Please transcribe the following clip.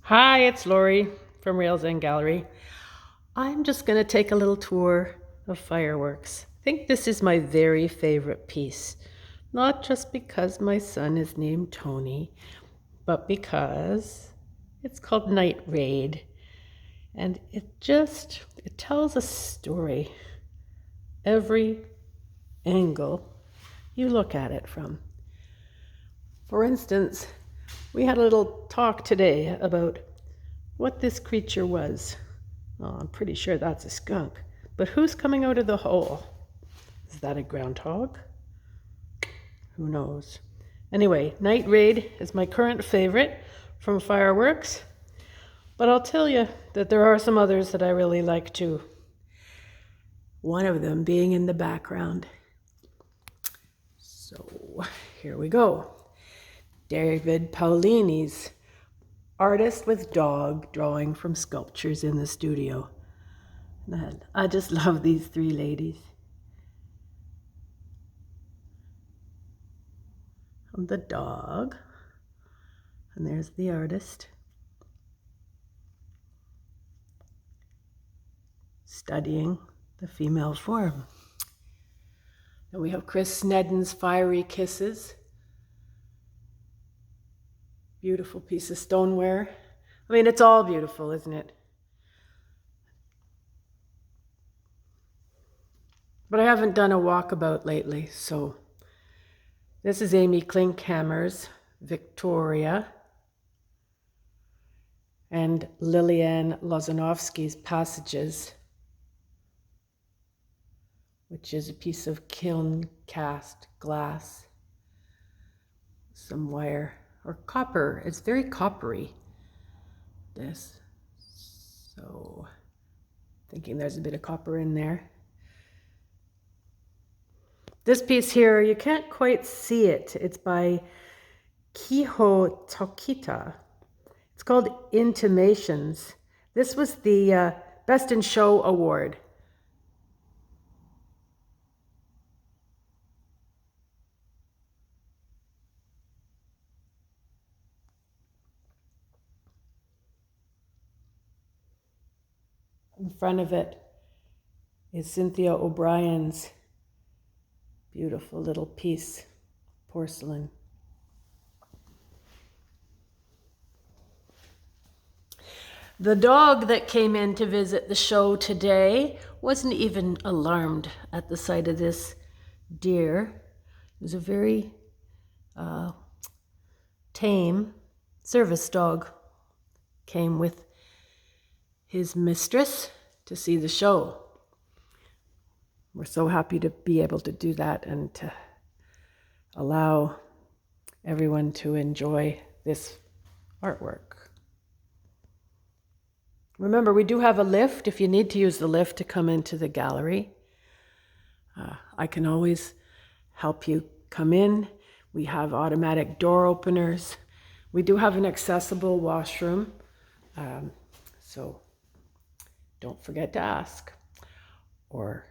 Hi, it's Laurie from Rails and Gallery. I'm just going to take a little tour of fireworks. I think this is my very favorite piece, not just because my son is named Tony, but because it's called Night Raid, and it tells a story every angle you look at it from. For instance, we had a little talk today about what this creature was. Oh, I'm pretty sure that's a skunk. But who's coming out of the hole? Is that a groundhog? Who knows? Anyway, Night Raid is my current favorite from fireworks. But I'll tell you that there are some others that I really like too. One of them being in the background. So here we go. David Paolini's Artist with Dog drawing from sculptures in the studio. Man, I just love these three ladies. And the dog. And there's the artist. Studying the female form. And we have Chris Snedden's Fiery Kisses. Beautiful piece of stoneware. I mean, it's all beautiful, isn't it? But I haven't done a walkabout lately, so this is Amy Klinkhammer's Victoria and Liliane Lozanovsky's Passages, which is a piece of kiln cast glass, some wire or copper. It's very coppery, this. So thinking there's a bit of copper in there. This piece here, you can't quite see it. It's by Kiho Tokita. It's called Intimations. This was the Best in Show award. In front of it is Cynthia O'Brien's beautiful little piece, porcelain. The dog that came in to visit the show today wasn't even alarmed at the sight of this deer. It was a very tame service dog. Came with his mistress to see the show. We're so happy to be able to do that and to allow everyone to enjoy this artwork. Remember, we do have a lift if you need to use the lift to come into the gallery. I can always help you come in. We have automatic door openers. We do have an accessible washroom. So don't forget to ask, or